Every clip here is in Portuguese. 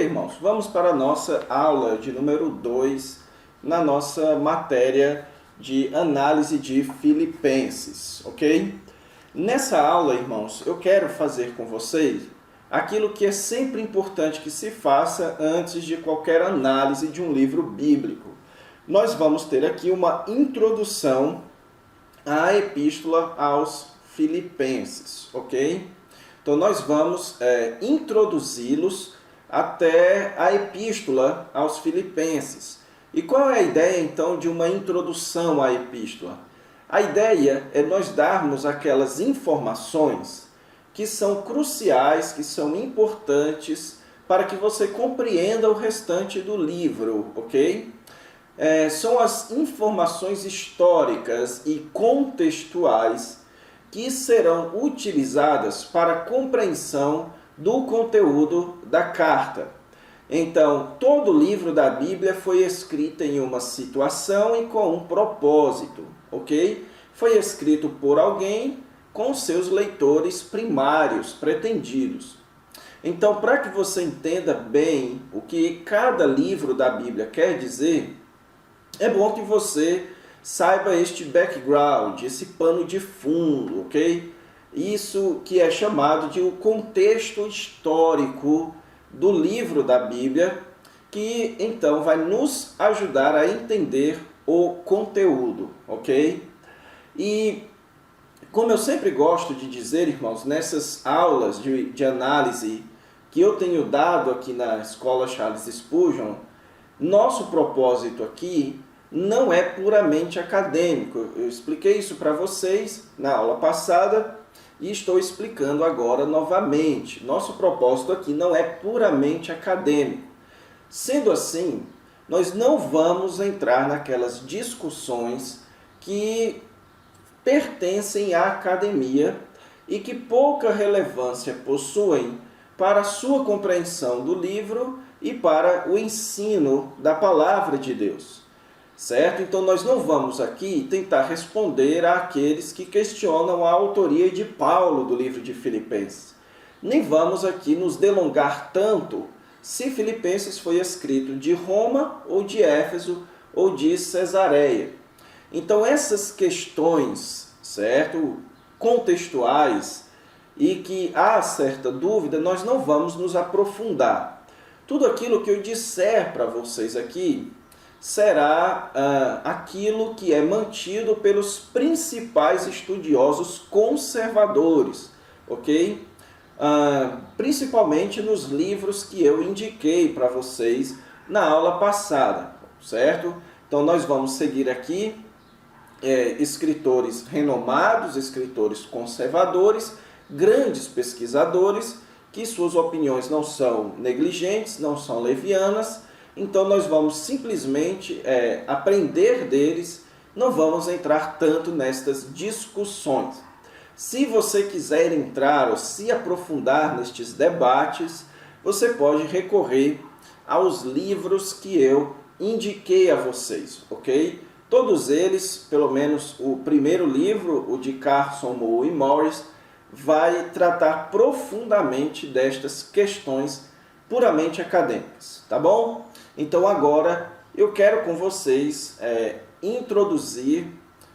irmãos, vamos para a nossa aula de número 2, na nossa matéria de análise de Filipenses, ok? Nessa aula, irmãos, eu quero fazer com vocês aquilo que é sempre importante que se faça antes de qualquer análise de um livro bíblico. Nós vamos ter aqui uma introdução à Epístola aos Filipenses, ok? Então, nós vamos introduzi-los até a Epístola aos Filipenses. E qual é a ideia, então, de uma introdução à Epístola? A ideia é nós darmos aquelas informações que são cruciais, que são importantes para que você compreenda o restante do livro, ok? São as informações históricas e contextuais que serão utilizadas para a compreensão do conteúdo da carta. Então, todo o livro da Bíblia foi escrito em uma situação e com um propósito, ok? Foi escrito por alguém com seus leitores primários, pretendidos. Então, para que você entenda bem o que cada livro da Bíblia quer dizer, é bom que você saiba este background, esse pano de fundo, ok? Isso que é chamado de o contexto histórico do livro da Bíblia, que então vai nos ajudar a entender o conteúdo, ok? E como eu sempre gosto de dizer, irmãos, nessas aulas de análise que eu tenho dado aqui na Escola Charles Spurgeon, nosso propósito aqui não é puramente acadêmico. Eu expliquei isso para vocês na aula passada e estou explicando agora novamente. Nosso propósito aqui não é puramente acadêmico. Sendo assim, nós não vamos entrar naquelas discussões que pertencem à academia e que pouca relevância possuem para a sua compreensão do livro e para o ensino da palavra de Deus. Certo? Então, nós não vamos aqui tentar responder àqueles que questionam a autoria de Paulo do livro de Filipenses. Nem vamos aqui nos delongar tanto se Filipenses foi escrito de Roma, ou de Éfeso, ou de Cesareia. Então, essas questões, certo? Contextuais, e que há certa dúvida, nós não vamos nos aprofundar. Tudo aquilo que eu disser para vocês aqui será aquilo que é mantido pelos principais estudiosos conservadores, ok? Principalmente nos livros que eu indiquei para vocês na aula passada, certo? Então, nós vamos seguir aqui escritores renomados, escritores conservadores, grandes pesquisadores, que suas opiniões não são negligentes, não são levianas. Então, nós vamos simplesmente aprender deles, não vamos entrar tanto nestas discussões. Se você quiser entrar ou se aprofundar nestes debates, você pode recorrer aos livros que eu indiquei a vocês, ok? Todos eles, pelo menos o primeiro livro, o de Carson, Moore e Morris, vai tratar profundamente destas questões puramente acadêmicas, tá bom? Então, agora, eu quero com vocês introduzir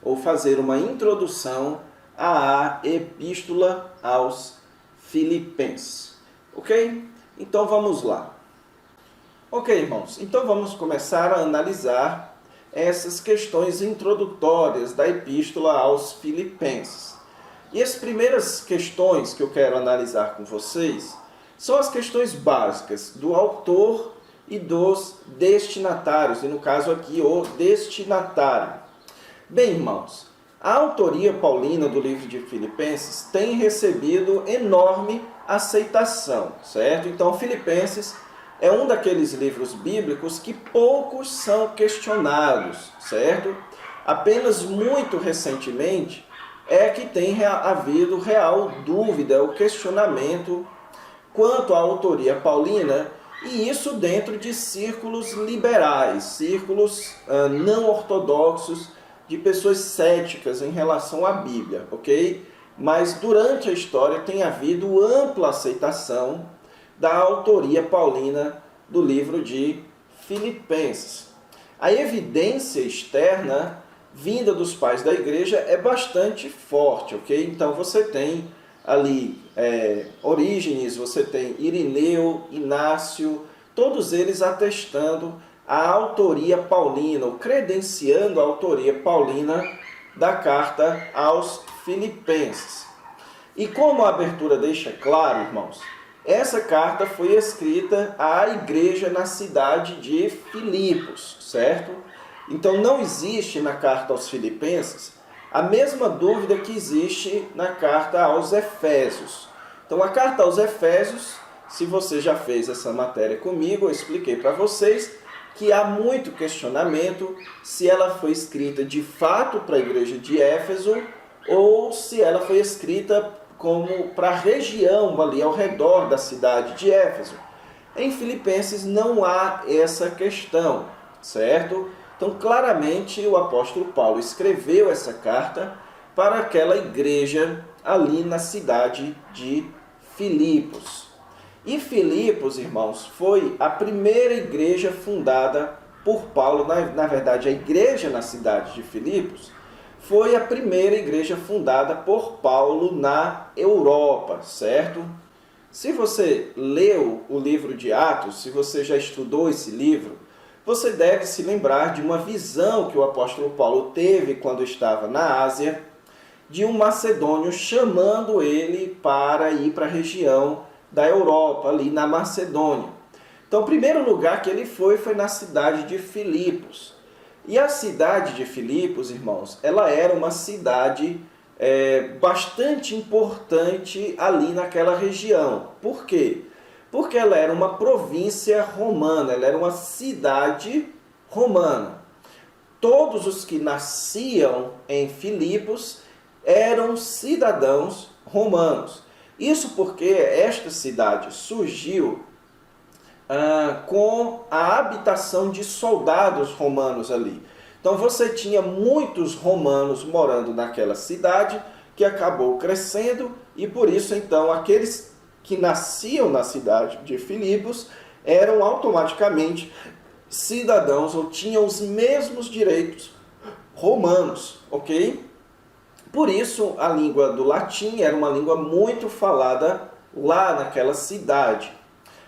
ou fazer uma introdução à Epístola aos Filipenses. Ok? Então, vamos lá. Ok, irmãos. Então, vamos começar a analisar essas questões introdutórias da Epístola aos Filipenses. E as primeiras questões que eu quero analisar com vocês são as questões básicas do autor e dos destinatários, e no caso aqui o destinatário. Bem, irmãos, a autoria paulina do livro de Filipenses tem recebido enorme aceitação, certo? Então, Filipenses é um daqueles livros bíblicos que poucos são questionados, certo? Apenas muito recentemente é que tem havido real dúvida ou questionamento quanto à autoria paulina, e isso dentro de círculos liberais, círculos não ortodoxos, de pessoas céticas em relação à Bíblia, ok? Mas durante a história tem havido ampla aceitação da autoria paulina do livro de Filipenses. A evidência externa vinda dos pais da igreja é bastante forte, ok? Então você tem ali Orígenes, você tem Irineu, Inácio, todos eles atestando a autoria paulina, ou credenciando a autoria paulina da carta aos Filipenses. E como a abertura deixa claro, irmãos, essa carta foi escrita à igreja na cidade de Filipos, certo? Então não existe na carta aos Filipenses a mesma dúvida que existe na carta aos Efésios. Então a carta aos Efésios, se você já fez essa matéria comigo, eu expliquei para vocês que há muito questionamento se ela foi escrita de fato para a igreja de Éfeso ou se ela foi escrita como para a região ali ao redor da cidade de Éfeso. Em Filipenses não há essa questão, certo? Então, claramente, o apóstolo Paulo escreveu essa carta para aquela igreja ali na cidade de Filipos. E Filipos, irmãos, foi a primeira igreja fundada por Paulo. Na verdade, a igreja na cidade de Filipos foi a primeira igreja fundada por Paulo na Europa, certo? Se você leu o livro de Atos, se você já estudou esse livro, você deve se lembrar de uma visão que o apóstolo Paulo teve quando estava na Ásia, de um macedônio chamando ele para ir para a região da Europa, ali na Macedônia. Então, o primeiro lugar que ele foi na cidade de Filipos. E a cidade de Filipos, irmãos, ela era uma cidade bastante importante ali naquela região. Por quê? Porque ela era uma província romana, ela era uma cidade romana. Todos os que nasciam em Filipos eram cidadãos romanos. Isso porque esta cidade surgiu com a habitação de soldados romanos ali. Então você tinha muitos romanos morando naquela cidade, que acabou crescendo, e por isso então aqueles que nasciam na cidade de Filipos eram automaticamente cidadãos ou tinham os mesmos direitos romanos, ok? Por isso a língua do latim era uma língua muito falada lá naquela cidade.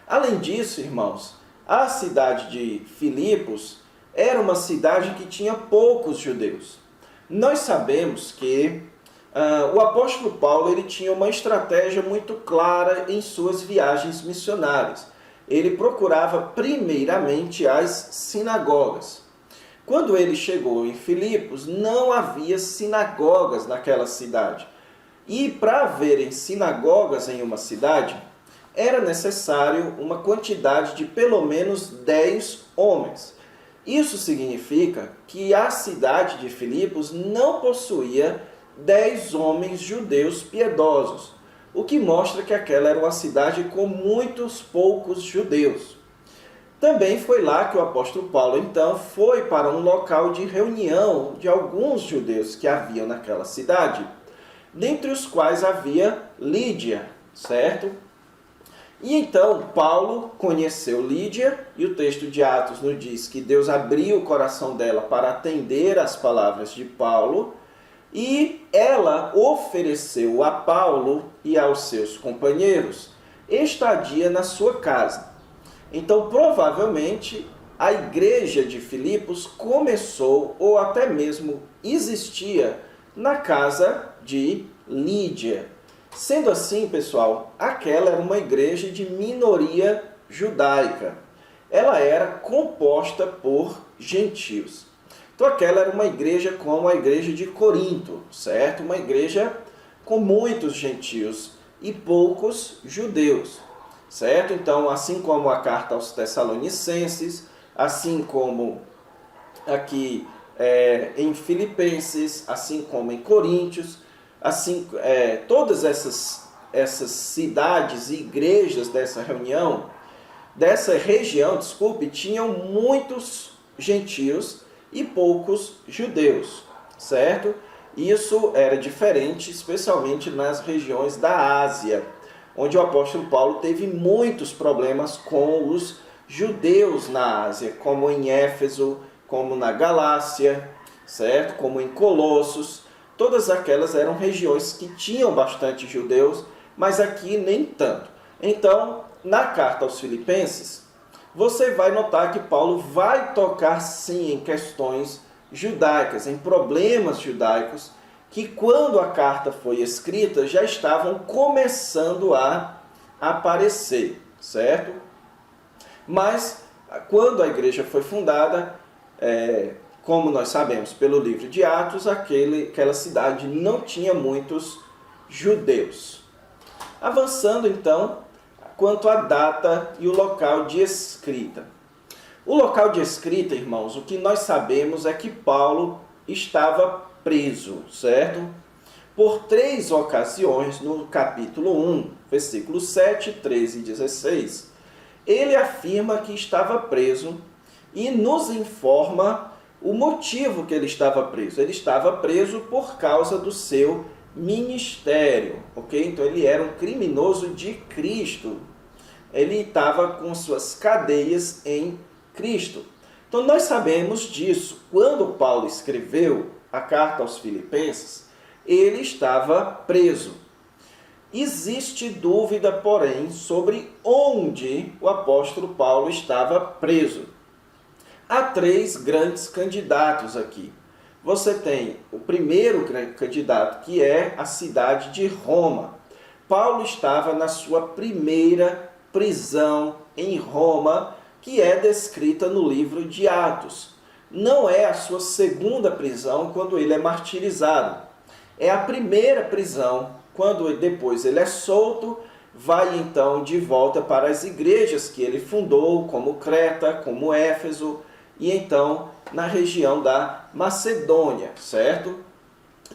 Além disso, irmãos, a cidade de Filipos era uma cidade que tinha poucos judeus. Nós sabemos que o apóstolo Paulo ele tinha uma estratégia muito clara em suas viagens missionárias. Ele procurava primeiramente as sinagogas. Quando ele chegou em Filipos, não havia sinagogas naquela cidade. E para haverem sinagogas em uma cidade, era necessário uma quantidade de pelo menos 10 homens. Isso significa que a cidade de Filipos não possuía 10 homens judeus piedosos, o que mostra que aquela era uma cidade com muitos poucos judeus. Também foi lá que o apóstolo Paulo, então, foi para um local de reunião de alguns judeus que haviam naquela cidade, dentre os quais havia Lídia, certo? E então Paulo conheceu Lídia, e o texto de Atos nos diz que Deus abriu o coração dela para atender às palavras de Paulo, e ela ofereceu a Paulo e aos seus companheiros estadia na sua casa. Então, provavelmente, a igreja de Filipos começou, ou até mesmo existia, na casa de Lídia. Sendo assim, pessoal, aquela era uma igreja de minoria judaica. Ela era composta por gentios. Então aquela era uma igreja como a igreja de Corinto, certo? Uma igreja com muitos gentios e poucos judeus, certo? Então, assim como a carta aos Tessalonicenses, assim como aqui em Filipenses, assim como em Coríntios, assim, todas essas cidades e igrejas dessa região, tinham muitos gentios e poucos judeus, certo? Isso era diferente, especialmente nas regiões da Ásia, onde o apóstolo Paulo teve muitos problemas com os judeus na Ásia, como em Éfeso, como na Galácia, certo? Como em Colossos. Todas aquelas eram regiões que tinham bastante judeus, mas aqui nem tanto. Então, na carta aos Filipenses, você vai notar que Paulo vai tocar sim em questões judaicas, em problemas judaicos, que quando a carta foi escrita já estavam começando a aparecer, certo? Mas quando a igreja foi fundada, como nós sabemos pelo livro de Atos, aquela cidade não tinha muitos judeus. Avançando então, quanto à data e o local de escrita. O local de escrita, irmãos, o que nós sabemos é que Paulo estava preso, certo? Por 3 ocasiões, no capítulo 1, versículos 7, 13 e 16, ele afirma que estava preso e nos informa o motivo que ele estava preso. Ele estava preso por causa do seu ministério, ok? Então ele era um criminoso de Cristo. Ele estava com suas cadeias em Cristo. Então nós sabemos disso. Quando Paulo escreveu a carta aos Filipenses, ele estava preso. Existe dúvida, porém, sobre onde o apóstolo Paulo estava preso. Há 3 grandes candidatos aqui. Você tem o primeiro candidato, que é a cidade de Roma. Paulo estava na sua primeira prisão em Roma, que é descrita no livro de Atos. Não é a sua segunda prisão quando ele é martirizado. É a primeira prisão, quando depois ele é solto, vai então de volta para as igrejas que ele fundou, como Creta, como Éfeso, e então na região da Macedônia, certo?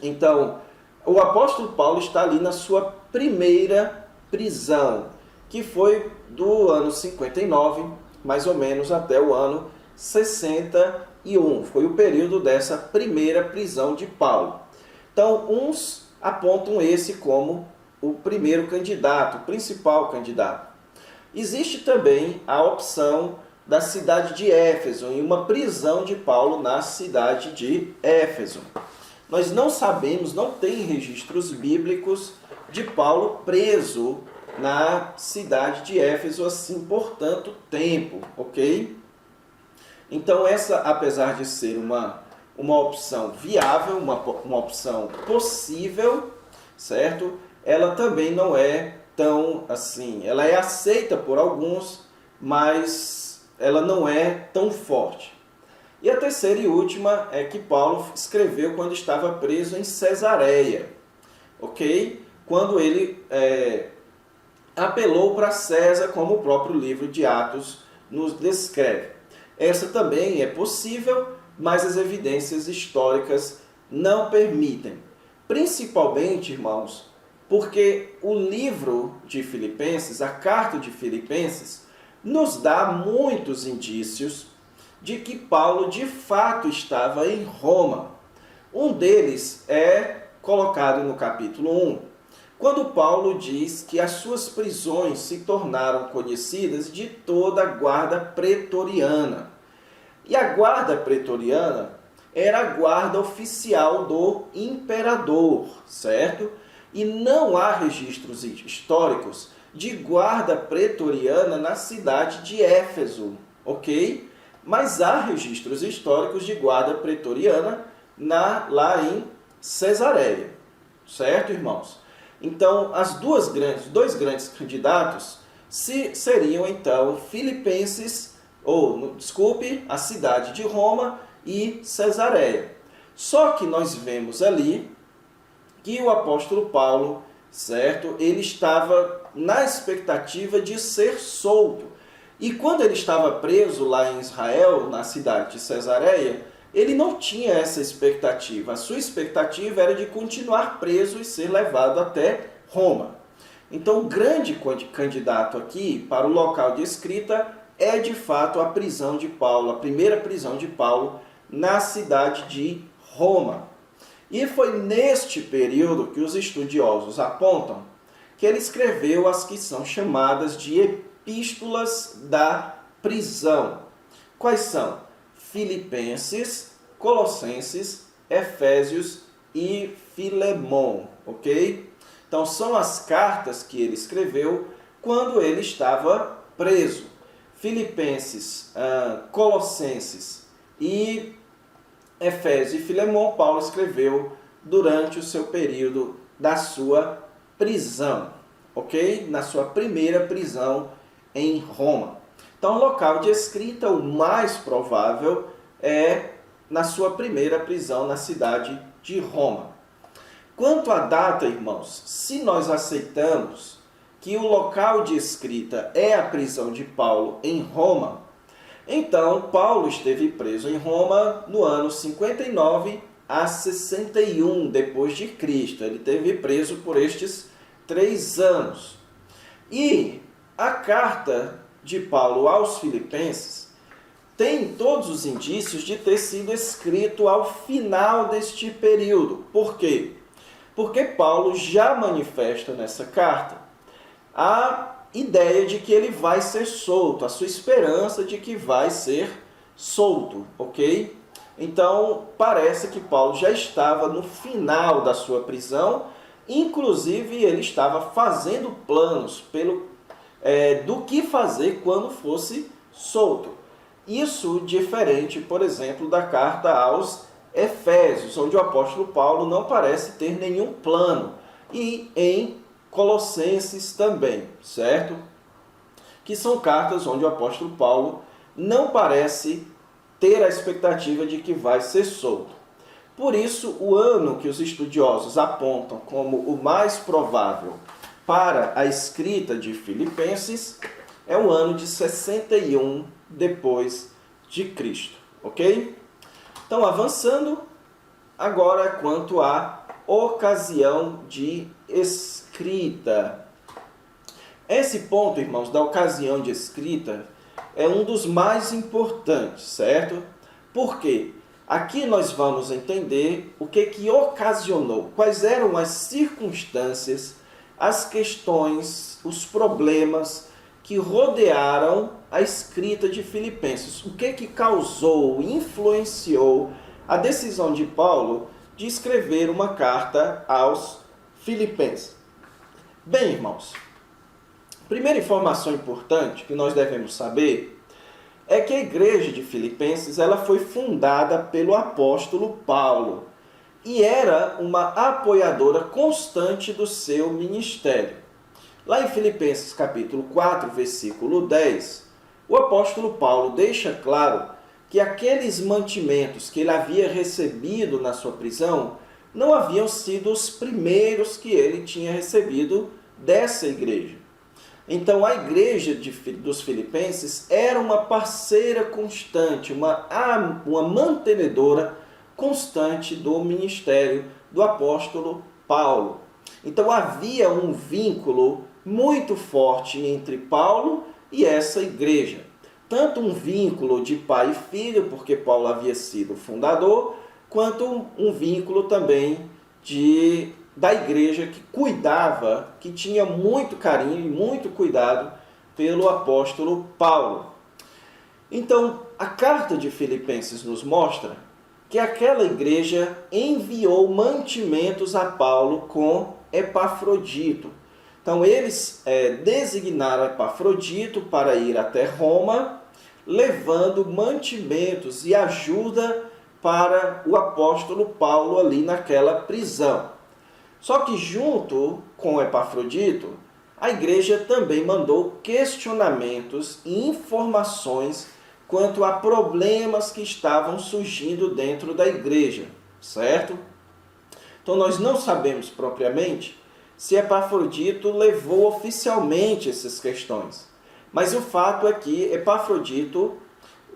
Então, o apóstolo Paulo está ali na sua primeira prisão, que foi do ano 59, mais ou menos, até o ano 61. Foi o período dessa primeira prisão de Paulo. Então, uns apontam esse como o primeiro candidato, o principal candidato. Existe também a opção da cidade de Éfeso, em uma prisão de Paulo na cidade de Éfeso. Nós não sabemos, não tem registros bíblicos de Paulo preso na cidade de Éfeso assim por tanto tempo, ok? Então essa, apesar de ser uma opção viável, uma opção possível, certo? Ela também não é tão assim, ela é aceita por alguns, mas ela não é tão forte. E a terceira e última é que Paulo escreveu quando estava preso em Cesareia, ok? Quando ele apelou para César, como o próprio livro de Atos nos descreve. Essa também é possível, mas as evidências históricas não permitem. Principalmente, irmãos, porque o livro de Filipenses, a carta de Filipenses, nos dá muitos indícios de que Paulo de fato estava em Roma. Um deles é colocado no capítulo 1, quando Paulo diz que as suas prisões se tornaram conhecidas de toda a guarda pretoriana. E a guarda pretoriana era a guarda oficial do imperador, certo? E não há registros históricos de guarda pretoriana na cidade de Éfeso, ok? Mas há registros históricos de guarda pretoriana lá em Cesareia, certo, irmãos? Então, dois grandes candidatos seriam, então, a cidade de Roma e Cesareia. Só que nós vemos ali que o apóstolo Paulo, certo, ele estava na expectativa de ser solto. E quando ele estava preso lá em Israel, na cidade de Cesareia, ele não tinha essa expectativa. A sua expectativa era de continuar preso e ser levado até Roma. Então, o grande candidato aqui para o local de escrita é, de fato, a prisão de Paulo, a primeira prisão de Paulo na cidade de Roma. E foi neste período que os estudiosos apontam que ele escreveu as que são chamadas de epístolas da prisão. Quais são? Filipenses, Colossenses, Efésios e Filemon, ok? Então, são as cartas que ele escreveu quando ele estava preso. Filipenses, Colossenses e Efésios e Filemon, Paulo escreveu durante o seu período da sua prisão, ok? Na sua primeira prisão em Roma. Então, o local de escrita, o mais provável, é na sua primeira prisão na cidade de Roma. Quanto à data, irmãos, se nós aceitamos que o local de escrita é a prisão de Paulo em Roma, então Paulo esteve preso em Roma no ano 59 a 61 depois de Cristo. Ele esteve preso por estes 3 anos. E a carta de Paulo aos Filipenses tem todos os indícios de ter sido escrito ao final deste período. Por quê? Porque Paulo já manifesta nessa carta a ideia de que ele vai ser solto, a sua esperança de que vai ser solto, ok? Então, parece que Paulo já estava no final da sua prisão, inclusive ele estava fazendo planos do que fazer quando fosse solto. Isso diferente, por exemplo, da carta aos Efésios, onde o apóstolo Paulo não parece ter nenhum plano, e em Colossenses também, certo? Que são cartas onde o apóstolo Paulo não parece ter a expectativa de que vai ser solto. Por isso, o ano que os estudiosos apontam como o mais provável para a escrita de Filipenses é o ano de 61 depois de Cristo, ok? Então, avançando, agora quanto à ocasião de escrita. Esse ponto, irmãos, da ocasião de escrita é um dos mais importantes, certo? Por quê? Aqui nós vamos entender o que ocasionou, quais eram as circunstâncias, as questões, os problemas que rodearam a escrita de Filipenses. O que causou, influenciou a decisão de Paulo de escrever uma carta aos Filipenses. Bem, irmãos, primeira informação importante que nós devemos saber é que a igreja de Filipenses ela foi fundada pelo apóstolo Paulo e era uma apoiadora constante do seu ministério. Lá em Filipenses capítulo 4, versículo 10, o apóstolo Paulo deixa claro que aqueles mantimentos que ele havia recebido na sua prisão não haviam sido os primeiros que ele tinha recebido dessa igreja. Então, a igreja dos Filipenses era uma parceira constante, uma mantenedora constante do ministério do apóstolo Paulo. Então, havia um vínculo muito forte entre Paulo e essa igreja. Tanto um vínculo de pai e filho, porque Paulo havia sido fundador, quanto um vínculo também da igreja que cuidava, que tinha muito carinho e muito cuidado pelo apóstolo Paulo. Então, a carta de Filipenses nos mostra que aquela igreja enviou mantimentos a Paulo com Epafrodito. Então, eles designaram Epafrodito para ir até Roma, levando mantimentos e ajuda para o apóstolo Paulo ali naquela prisão. Só que junto com Epafrodito, a igreja também mandou questionamentos e informações quanto a problemas que estavam surgindo dentro da igreja, certo? Então nós não sabemos propriamente se Epafrodito levou oficialmente essas questões. Mas o fato é que Epafrodito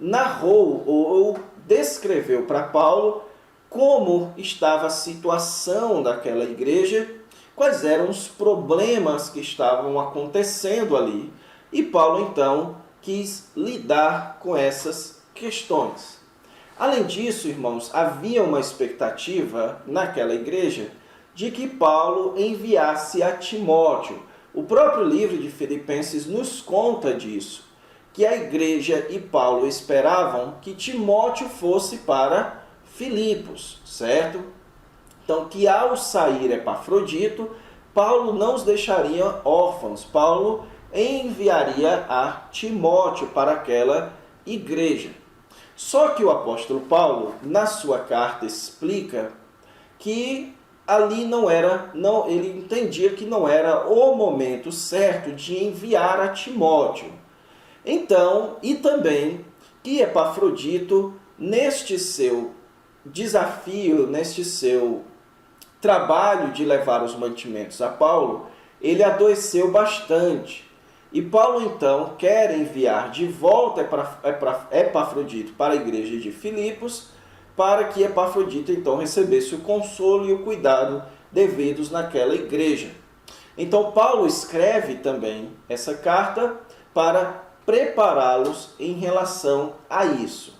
narrou ou descreveu para Paulo como estava a situação daquela igreja, quais eram os problemas que estavam acontecendo ali. E Paulo, então, quis lidar com essas questões. Além disso, irmãos, havia uma expectativa naquela igreja de que Paulo enviasse a Timóteo. O próprio livro de Filipenses nos conta disso, que a igreja e Paulo esperavam que Timóteo fosse para Filipos, certo? Então, que ao sair Epafrodito, Paulo não os deixaria órfãos. Paulo enviaria a Timóteo para aquela igreja. Só que o apóstolo Paulo, na sua carta, explica que ali ele entendia que não era o momento certo de enviar a Timóteo. Então, e também que Epafrodito, neste seu desafio, neste seu trabalho de levar os mantimentos a Paulo, ele adoeceu bastante. E Paulo, então, quer enviar de volta Epafrodito para a igreja de Filipos, para que Epafrodito, então, recebesse o consolo e o cuidado devidos naquela igreja. Então, Paulo escreve também essa carta para prepará-los em relação a isso.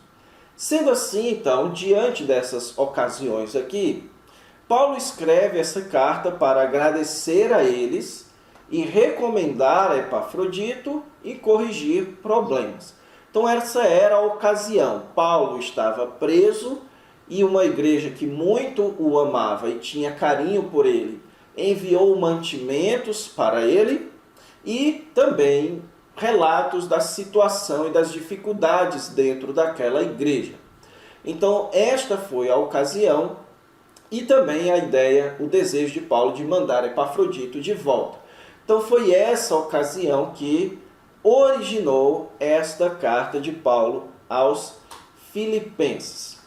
Sendo assim, então, diante dessas ocasiões aqui, Paulo escreve essa carta para agradecer a eles e recomendar a Epafrodito e corrigir problemas. Então essa era a ocasião. Paulo estava preso e uma igreja que muito o amava e tinha carinho por ele enviou mantimentos para ele e também relatos da situação e das dificuldades dentro daquela igreja. Então esta foi a ocasião e também a ideia, o desejo de Paulo de mandar Epafrodito de volta. Então foi essa ocasião que originou esta carta de Paulo aos Filipenses.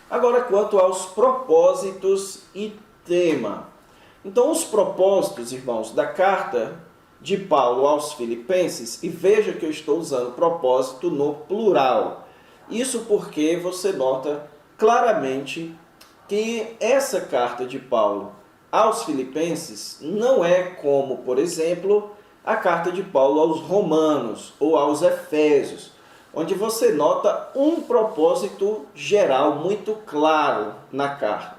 Agora, quanto aos propósitos e tema. Então, os propósitos, irmãos, da carta de Paulo aos Filipenses, e veja que eu estou usando propósito no plural. Isso porque você nota claramente que essa carta de Paulo aos Filipenses não é como, por exemplo, a carta de Paulo aos Romanos ou aos Efésios, onde você nota um propósito geral muito claro na carta.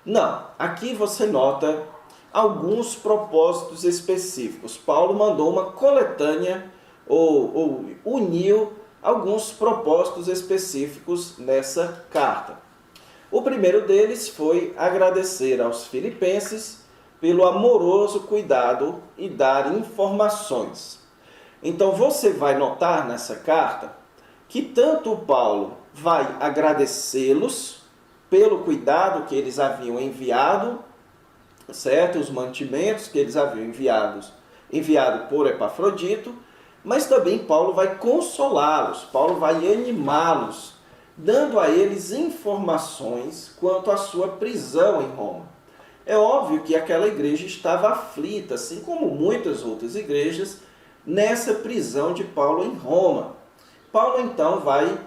Não, aqui você nota alguns propósitos específicos. Paulo mandou uma coletânea ou uniu alguns propósitos específicos nessa carta. O primeiro deles foi agradecer aos filipenses pelo amoroso cuidado e dar informações. Então você vai notar nessa carta que tanto Paulo vai agradecê-los pelo cuidado que eles haviam enviado, certo? Os mantimentos que eles haviam enviado por Epafrodito, mas também Paulo vai consolá-los, Paulo vai animá-los, dando a eles informações quanto à sua prisão em Roma. É óbvio que aquela igreja estava aflita, assim como muitas outras igrejas, nessa prisão de Paulo em Roma. Paulo então vai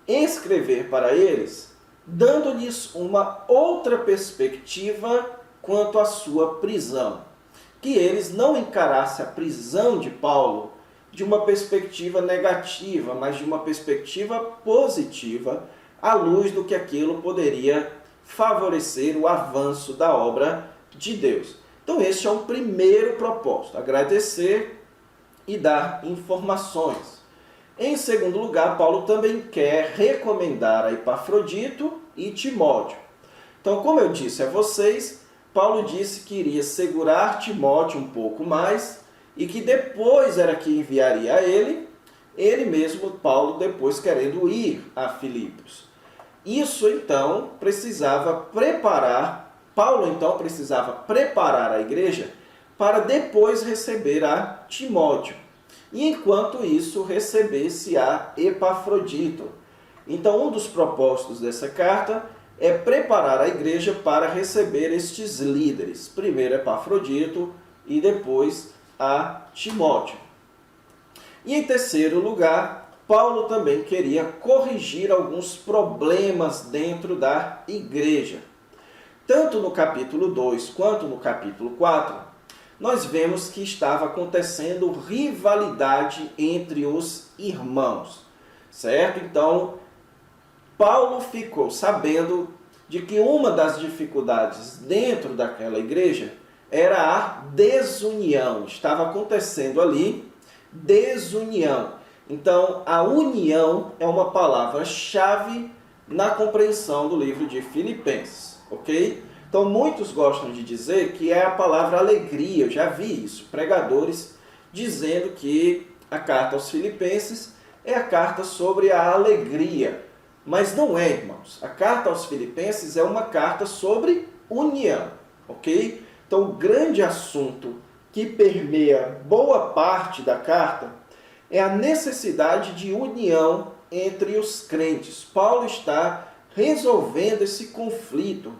escrever para eles, dando-lhes uma outra perspectiva quanto à sua prisão. Que eles não encarassem a prisão de Paulo de uma perspectiva negativa, mas de uma perspectiva positiva, à luz do que aquilo poderia favorecer o avanço da obra de Deus. Então este é um primeiro propósito, agradecer e dar informações. Em segundo lugar, Paulo também quer recomendar a Epafrodito e Timóteo. Então, como eu disse a vocês, Paulo disse que iria segurar Timóteo um pouco mais e que depois era que enviaria a ele mesmo, Paulo, depois querendo ir a Filipos. Isso, então, Paulo, então, precisava preparar a igreja para depois receber a Timóteo. E, enquanto isso, recebesse a Epafrodito. Então, um dos propósitos dessa carta é preparar a igreja para receber estes líderes. Primeiro Epafrodito e depois a Timóteo. E, em terceiro lugar, Paulo também queria corrigir alguns problemas dentro da igreja. Tanto no capítulo 2 quanto no capítulo 4, nós vemos que estava acontecendo rivalidade entre os irmãos, certo? Então, Paulo ficou sabendo de que uma das dificuldades dentro daquela igreja era a desunião. Estava acontecendo ali desunião. Então, a união é uma palavra-chave na compreensão do livro de Filipenses, ok? Então, muitos gostam de dizer que é a palavra alegria. Eu já vi isso, pregadores dizendo que a carta aos Filipenses é a carta sobre a alegria. Mas não é, irmãos. A carta aos Filipenses é uma carta sobre união, ok? Então, o grande assunto que permeia boa parte da carta é a necessidade de união entre os crentes. Paulo está resolvendo esse conflito,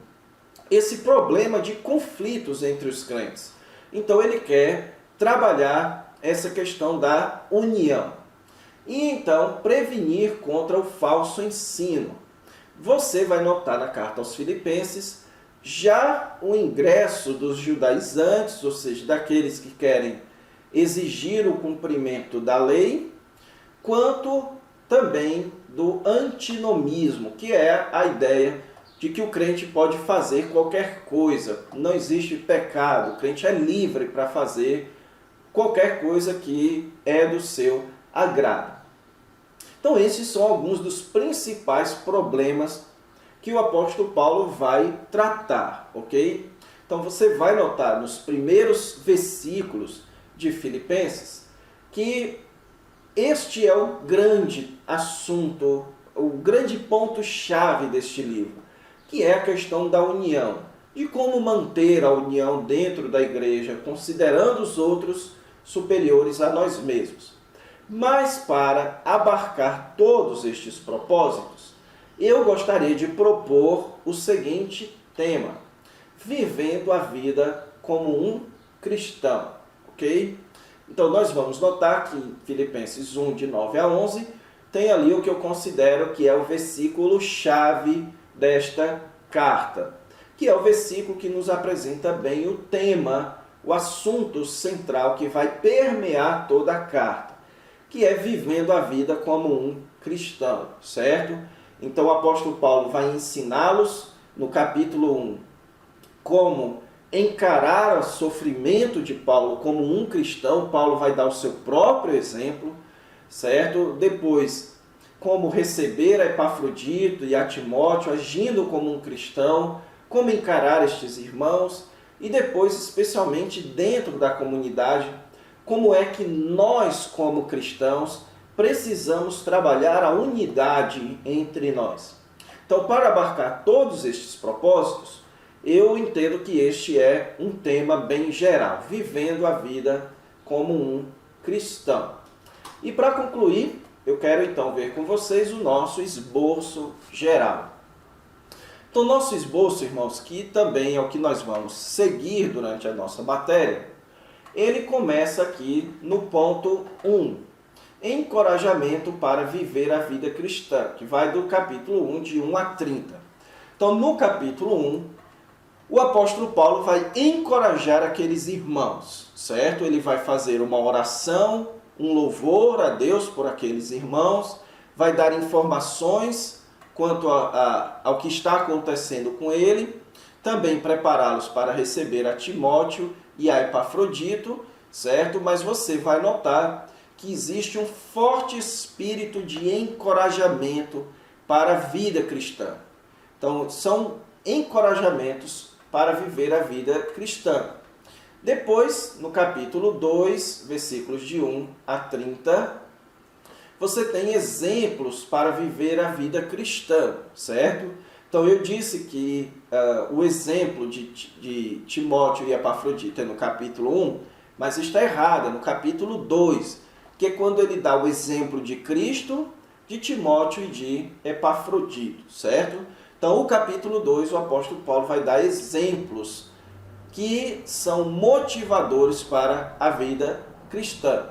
esse problema de conflitos entre os crentes. Então, ele quer trabalhar essa questão da união. E então, prevenir contra o falso ensino. Você vai notar na carta aos Filipenses já o ingresso dos judaizantes, ou seja, daqueles que querem exigir o cumprimento da lei, quanto também do antinomismo, que é a ideia de que o crente pode fazer qualquer coisa, não existe pecado, o crente é livre para fazer qualquer coisa que é do seu agrado. Então esses são alguns dos principais problemas que o apóstolo Paulo vai tratar, ok? Então você vai notar nos primeiros versículos de Filipenses que este é o grande assunto, o grande ponto-chave deste livro, que é a questão da união, de como manter a união dentro da igreja, considerando os outros superiores a nós mesmos. Mas para abarcar todos estes propósitos, eu gostaria de propor o seguinte tema: vivendo a vida como um cristão, ok? Então nós vamos notar que em Filipenses 1, de 9 a 11, tem ali o que eu considero que é o versículo-chave desta carta, que é o versículo que nos apresenta bem o tema, o assunto central que vai permear toda a carta, que é vivendo a vida como um cristão, certo? Então o apóstolo Paulo vai ensiná-los no capítulo 1 como encarar o sofrimento de Paulo como um cristão. Paulo vai dar o seu próprio exemplo, certo? Depois, como receber a Epafrodito e a Timóteo agindo como um cristão, como encarar estes irmãos, e depois, especialmente dentro da comunidade, como é que nós, como cristãos, precisamos trabalhar a unidade entre nós. Então, para abarcar todos estes propósitos, eu entendo que este é um tema bem geral, vivendo a vida como um cristão. E para concluir, eu quero então ver com vocês o nosso esboço geral. Então, nosso esboço, irmãos, que também é o que nós vamos seguir durante a nossa matéria, ele começa aqui no ponto 1, encorajamento para viver a vida cristã, que vai do capítulo 1, de 1 a 30. Então, no capítulo 1, o apóstolo Paulo vai encorajar aqueles irmãos, certo? Ele vai fazer uma oração, um louvor a Deus por aqueles irmãos, vai dar informações quanto ao que está acontecendo com ele, também prepará-los para receber a Timóteo e a Epafrodito, certo? Mas você vai notar que existe um forte espírito de encorajamento para a vida cristã. Então, são encorajamentos para viver a vida cristã. Depois, no capítulo 2, versículos de 1 a 30, você tem exemplos para viver a vida cristã, certo? Então, eu disse que o exemplo de Timóteo e Epafrodito é no capítulo 1, mas está errado, é no capítulo 2, que é quando ele dá o exemplo de Cristo, de Timóteo e de Epafrodito, certo? Então, o capítulo 2, o apóstolo Paulo vai dar exemplos que são motivadores para a vida cristã.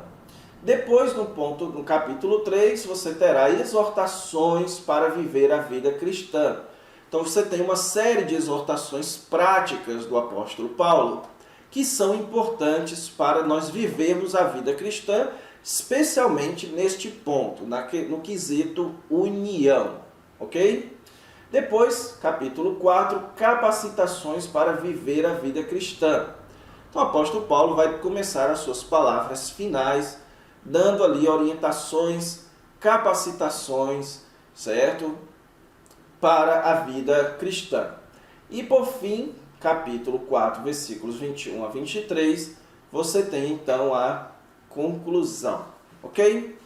Depois, no capítulo 3, você terá exortações para viver a vida cristã. Então, você tem uma série de exortações práticas do apóstolo Paulo, que são importantes para nós vivermos a vida cristã, especialmente neste ponto, no quesito união, ok? Depois, capítulo 4, capacitações para viver a vida cristã. Então, o apóstolo Paulo vai começar as suas palavras finais, dando ali orientações, capacitações, certo? Para a vida cristã. E por fim, capítulo 4, versículos 21 a 23, você tem então a conclusão, ok?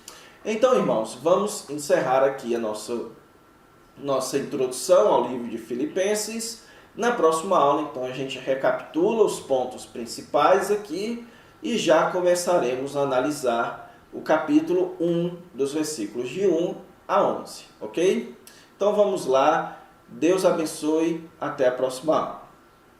Então, irmãos, vamos encerrar aqui a nossa introdução ao livro de Filipenses. Na próxima aula, então, a gente recapitula os pontos principais aqui e já começaremos a analisar o capítulo 1, dos versículos de 1 a 11, ok? Então vamos lá, Deus abençoe, até a próxima aula.